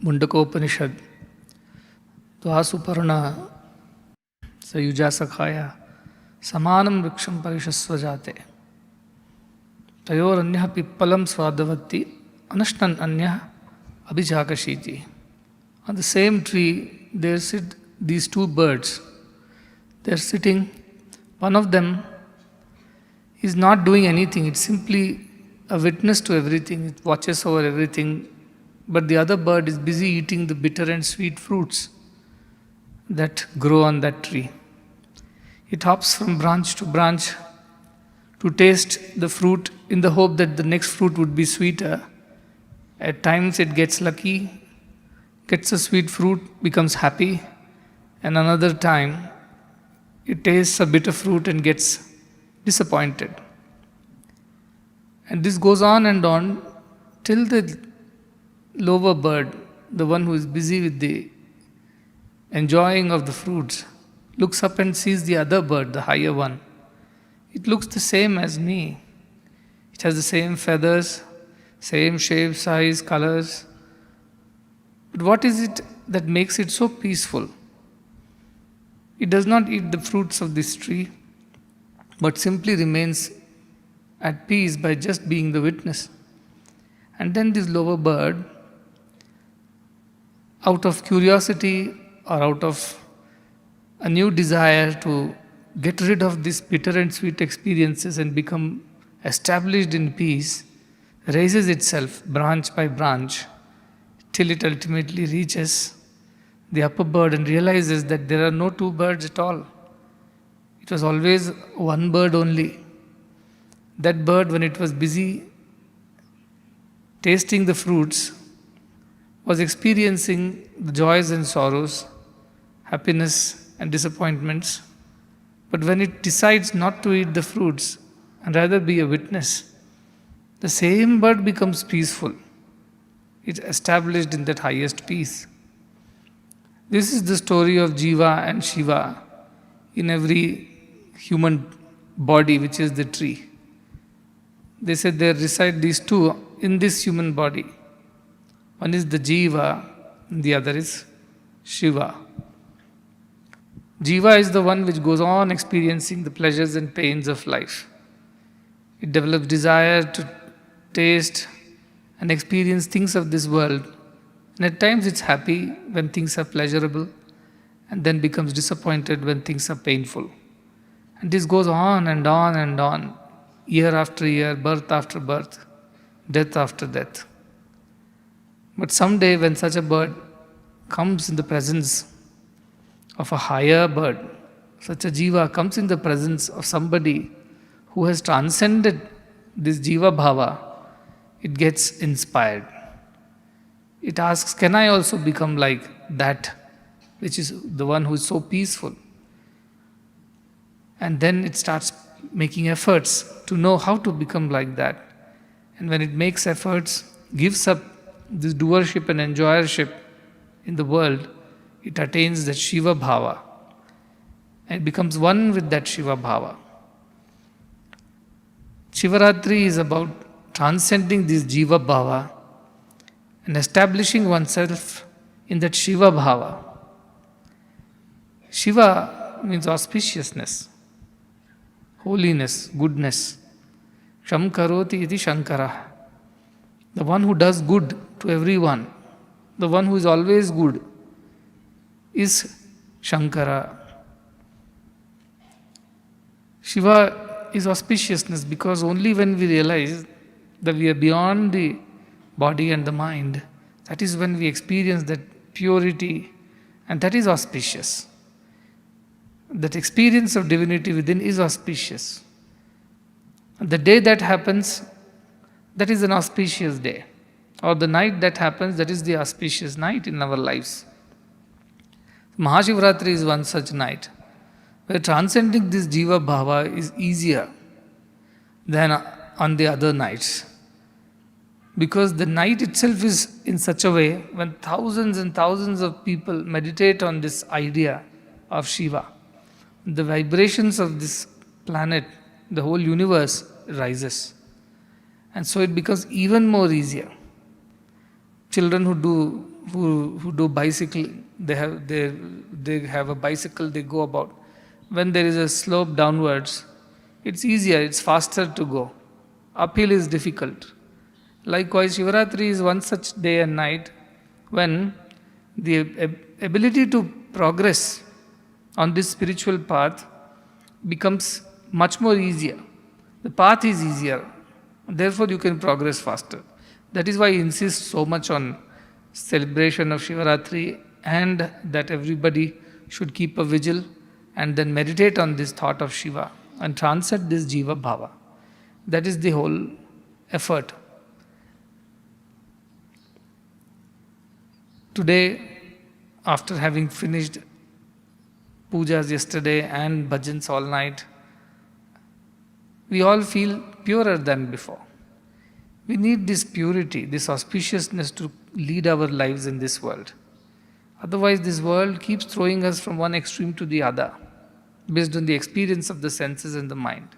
मुंडकोपनिषद द्वासुपर्ण सयुजा सखाया समानं वृक्षं परिषस्व जाते तयोरन्यः पिप्पलं स्वादवत्ति अनश्नन् अन्यः अभिजाकशीति. On the same tree there sit these two birds. They are sitting. One of them is not doing anything. It's simply a witness to everything. It watches over everything. But the other bird is busy eating the bitter and sweet fruits that grow on that tree. It hops from branch to branch to taste the fruit in the hope that the next fruit would be sweeter. At times it gets lucky, gets a sweet fruit, becomes happy, and another time it tastes a bitter fruit and gets disappointed. And this goes on and on till the lower bird, the one who is busy with the enjoying of the fruits, looks up and sees the other bird, the higher one. It looks the same as me. It has the same feathers, same shape, size, colors. But what is it that makes it so peaceful? It does not eat the fruits of this tree, but simply remains at peace by just being the witness. And then this lower bird, out of curiosity or out of a new desire to get rid of these bitter and sweet experiences and become established in peace, raises itself branch by branch till it ultimately reaches the upper bird and realizes that there are no two birds at all. It was always one bird only. That bird, when it was busy tasting the fruits, was experiencing the joys and sorrows, happiness and disappointments. But when it decides not to eat the fruits and rather be a witness, the same bird becomes peaceful. It's established in that highest peace. This is the story of Jiva and Shiva in every human body, which is the tree. They said there reside these two in this human body. One is the Jiva, and the other is Shiva. Jiva is the one which goes on experiencing the pleasures and pains of life. It develops desire to taste and experience things of this world. And at times it's happy when things are pleasurable and then becomes disappointed when things are painful. And this goes on and on and on, year after year, birth after birth, death after death. But someday when such a bird comes in the presence of a higher bird, such a Jiva comes in the presence of somebody who has transcended this Jiva Bhava, it gets inspired. It asks, can I also become like that, which is the one who is so peaceful? And then it starts making efforts to know how to become like that. And when it makes efforts, gives up this doership and enjoyership in the world, it attains that Shiva Bhava. And it becomes one with that Shiva Bhava. Shivaratri is about transcending this Jiva Bhava and establishing oneself in that Shiva Bhava. Shiva means auspiciousness, holiness, goodness. Sham karoti iti Shankara. The one who does good to everyone, the one who is always good, is Shankara. Shiva is auspiciousness because only when we realize that we are beyond the body and the mind, that is when we experience that purity, and that is auspicious. That experience of divinity within is auspicious. The day that happens, that is an auspicious day. Or the night that happens, that is the auspicious night in our lives. Maha Shivaratri is one such night, where transcending this Jiva Bhava is easier than on the other nights. Because the night itself is in such a way when thousands and thousands of people meditate on this idea of Shiva. The vibrations of this planet, the whole universe rises. And so it becomes even more easier. Children who do bicycle, they have a bicycle, they go about. When there is a slope downwards, it's easier, it's faster to go. Uphill is difficult. Likewise, Shivaratri is one such day and night when the ability to progress on this spiritual path becomes much more easier. The path is easier, therefore you can progress faster. That is why I insist so much on celebration of Shivaratri, and that everybody should keep a vigil and then meditate on this thought of Shiva and transcend this Jiva Bhava. That is the whole effort. Today, after having finished pujas yesterday and bhajans all night, we all feel purer than before. We need this purity, this auspiciousness to lead our lives in this world. Otherwise, this world keeps throwing us from one extreme to the other, based on the experience of the senses and the mind.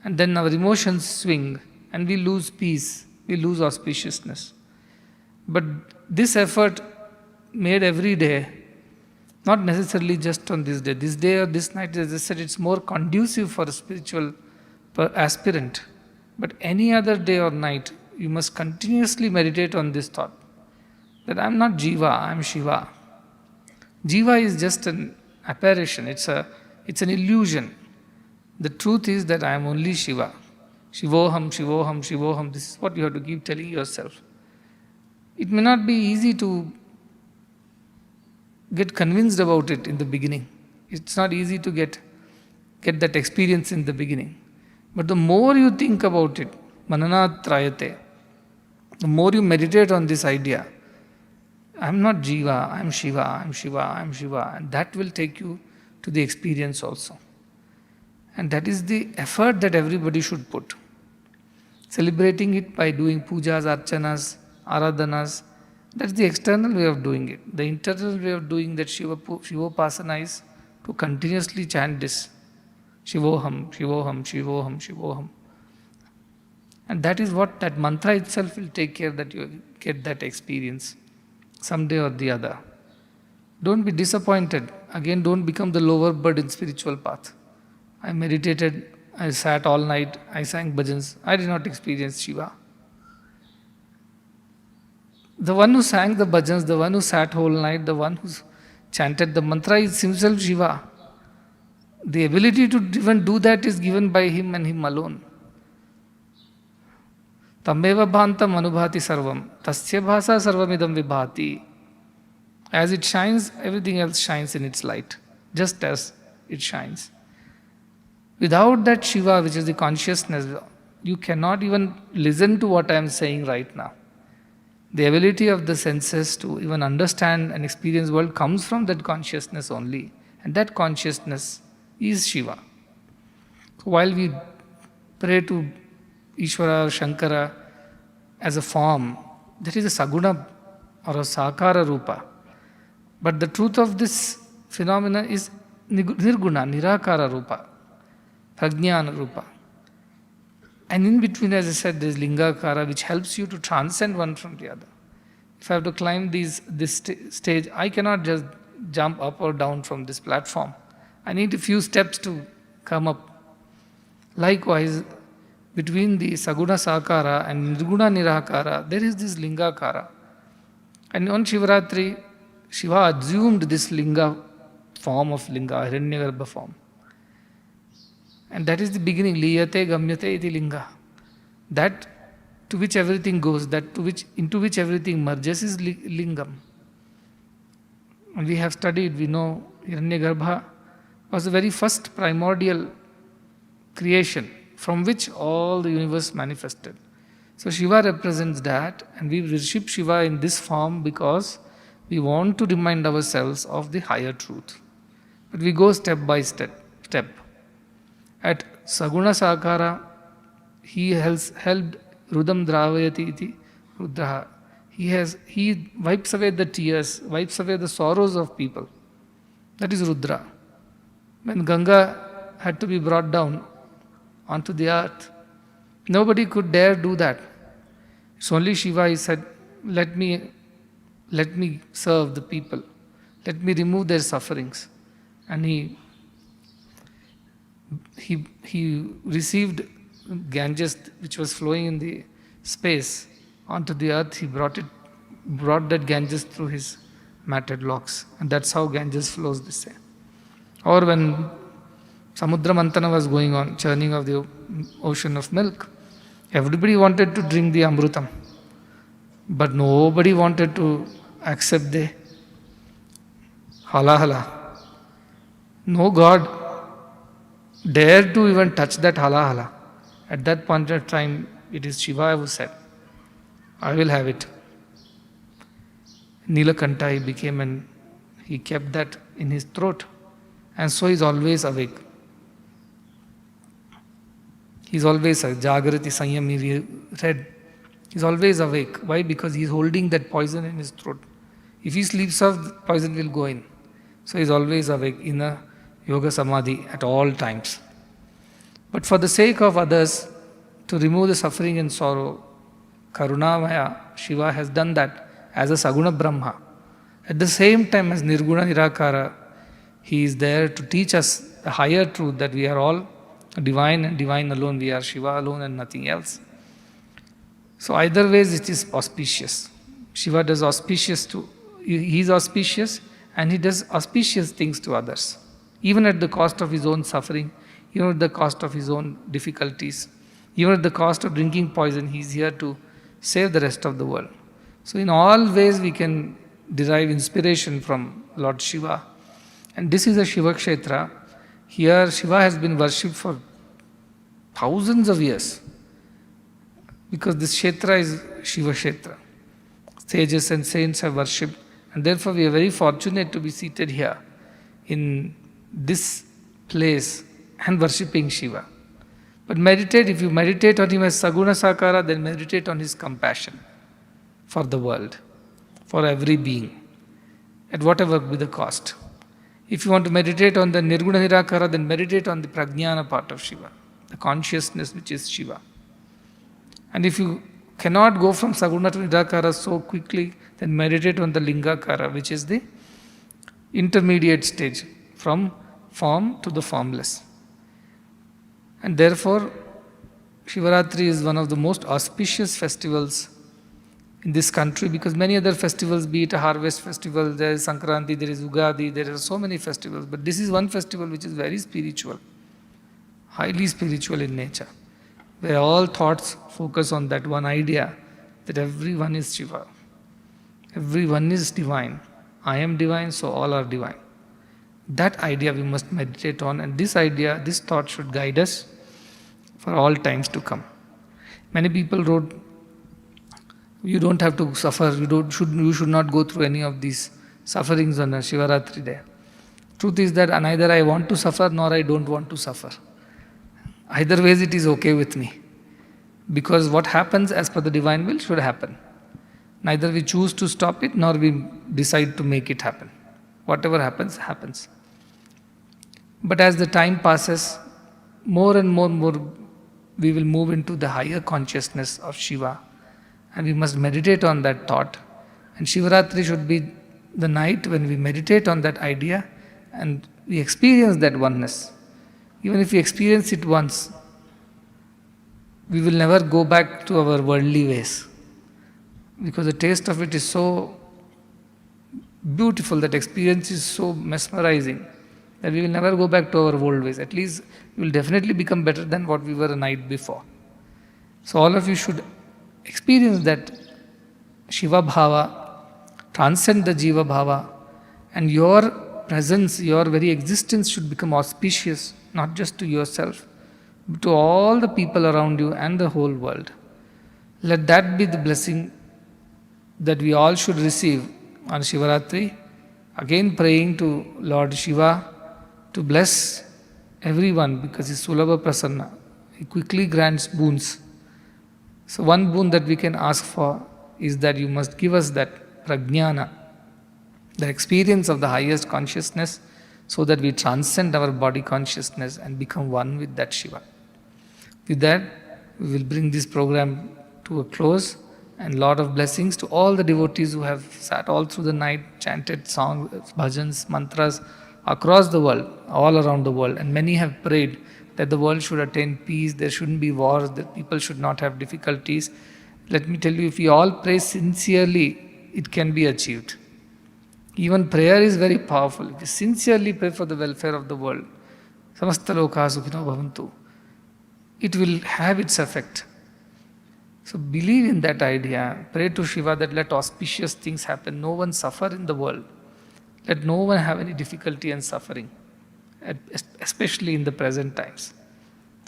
And then our emotions swing and we lose peace, we lose auspiciousness. But this effort made every day, not necessarily just on this day or this night, as I said, it's more conducive for a spiritual aspirant. But any other day or night, you must continuously meditate on this thought that I am not Jiva, I am Shiva. Jiva is just an apparition, it's an illusion. The truth is that I am only Shiva. Shivoham, Shivoham, Shivoham. This is what you have to keep telling yourself. It may not be easy to get convinced about it in the beginning. It's not easy to get that experience in the beginning. But the more you think about it, mananat trayate, the more you meditate on this idea, I am not Jiva, I am Shiva, I am Shiva, I am Shiva, and that will take you to the experience also. And that is the effort that everybody should put. Celebrating it by doing pujas, archanas, aradhanas, that's the external way of doing it. The internal way of doing that Shivopasana is to continuously chant this. Shivoham, Shivoham, Shivoham, Shivoham. And that is what that mantra itself will take care that you get that experience someday or the other. Don't be disappointed. Again, don't become the lower bird in spiritual path. I meditated, I sat all night, I sang bhajans. I did not experience Shiva. The one who sang the bhajans, the one who sat whole night, the one who chanted the mantra is himself Shiva. The ability to even do that is given by him and him alone. Tameva bhantam anubhati sarvam, tasya bhasa sarvamidam vibhati. As it shines, everything else shines in its light, just as it shines. Without that Shiva, which is the consciousness, you cannot even listen to what I am saying right now. The ability of the senses to even understand and experience the world comes from that consciousness only. And that consciousness is Shiva. So while we pray to Ishvara or Shankara as a form, that is a saguna or a sakara rupa. But the truth of this phenomena is nirguna, nirakara rupa, prajnana rupa. And in between, as I said, there is lingakara, which helps you to transcend one from the other. If I have to climb this stage, I cannot just jump up or down from this platform. I need a few steps to come up. Likewise, between the saguna sakara and nirguna nirakara, there is this lingakara. And on Shivaratri, Shiva assumed this linga form of linga, Hiranyagarbha form. And that is the beginning, liyate gamyate iti linga. That to which everything goes, into which everything merges is lingam. And we have studied, we know Hiranyagarbha was the very first primordial creation from which all the universe manifested. So Shiva represents that, and we worship Shiva in this form because we want to remind ourselves of the higher truth. But we go step by step. At Saguna Sakara, he has helped Rudam Dravayati iti Rudraha. He wipes away the tears, wipes away the sorrows of people. That is Rudra. When Ganga had to be brought down onto the earth, Nobody could dare do that. It's only Shiva. He said, let me serve the people. Let me remove their sufferings. And he received Ganges, which was flowing in the space, onto the earth. He brought that Ganges through his matted locks. And that's how Ganges flows, they say. Or when Samudra Mantana was going on, churning of the ocean of milk, everybody wanted to drink the Amrutam. But nobody wanted to accept the halahala. No God dared to even touch that halahala. At that point of time, it is Shiva who said, I will have it. Nilakanta he became, and he kept that in his throat. And so he is always awake. He is always Jagrati Sanyami, we read. He is always awake. Why? Because he is holding that poison in his throat. If he sleeps off, the poison will go in. So he is always awake in a yoga samadhi at all times. But for the sake of others, to remove the suffering and sorrow, Karunamaya, Shiva has done that as a Saguna Brahma. At the same time as Nirguna Nirakara, he is there to teach us the higher truth that we are all divine and divine alone. We are Shiva alone and nothing else. So either ways it is auspicious. Shiva does auspicious to, he is auspicious and he does auspicious things to others. Even at the cost of his own suffering, even at the cost of his own difficulties, even at the cost of drinking poison, he is here to save the rest of the world. So in all ways we can derive inspiration from Lord Shiva. And this is a Shiva Kshetra. Here Shiva has been worshipped for thousands of years. Because this Kshetra is Shiva Kshetra. Sages and saints have worshipped. And therefore we are very fortunate to be seated here in this place and worshipping Shiva. But meditate, if you meditate on him as Saguna Sakara, then meditate on his compassion for the world, for every being, at whatever be the cost. If you want to meditate on the Nirguna Nirakara, then meditate on the Prajnana part of Shiva, the consciousness which is Shiva. And if you cannot go from Saguna to Nirakara so quickly, then meditate on the Lingakara, which is the intermediate stage, from form to the formless. And therefore, Shivaratri is one of the most auspicious festivals in this country, because many other festivals, be it a harvest festival, there is Sankranti, there is Ugadi, there are so many festivals, but this is one festival which is very spiritual, highly spiritual in nature, where all thoughts focus on that one idea that everyone is Shiva, everyone is divine. I am divine, so all are divine. That idea we must meditate on, and this idea, this thought should guide us for all times to come. Many people wrote, you don't have to suffer, you should not go through any of these sufferings on a Shivaratri day. Truth is that neither I want to suffer nor I don't want to suffer. Either ways it is okay with me. Because what happens as per the divine will should happen. Neither we choose to stop it nor we decide to make it happen. Whatever happens, happens. But as the time passes, more and more we will move into the higher consciousness of Shiva. And we must meditate on that thought. And Shivaratri should be the night when we meditate on that idea and we experience that oneness. Even if we experience it once, we will never go back to our worldly ways. Because the taste of it is so beautiful, that experience is so mesmerizing, that we will never go back to our old ways. At least we will definitely become better than what we were a night before. So all of you should experience that Shiva Bhava, transcend the Jiva Bhava, and your presence, your very existence should become auspicious, not just to yourself, but to all the people around you and the whole world. Let that be the blessing that we all should receive on Shivaratri. Again praying to Lord Shiva to bless everyone, because he is Sulabha Prasanna. He quickly grants boons. So one boon that we can ask for is that you must give us that prajnana, the experience of the highest consciousness, so that we transcend our body consciousness and become one with that Shiva. With that, we will bring this program to a close. And lot of blessings to all the devotees who have sat all through the night, chanted songs, bhajans, mantras across the world, all around the world. And many have prayed that the world should attain peace, there shouldn't be wars, that people should not have difficulties. Let me tell you, if we all pray sincerely, it can be achieved. Even prayer is very powerful. If you sincerely pray for the welfare of the world, samasta loka sukhino bhavantu, it will have its effect. So believe in that idea. Pray to Shiva that let auspicious things happen. No one suffer in the world. Let no one have any difficulty and suffering, especially in the present times.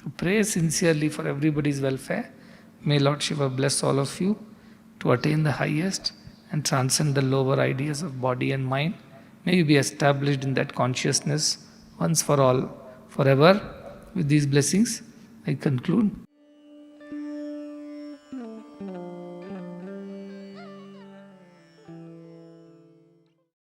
So pray sincerely for everybody's welfare. May Lord Shiva bless all of you to attain the highest and transcend the lower ideas of body and mind. May you be established in that consciousness once for all, forever. With these blessings, I conclude.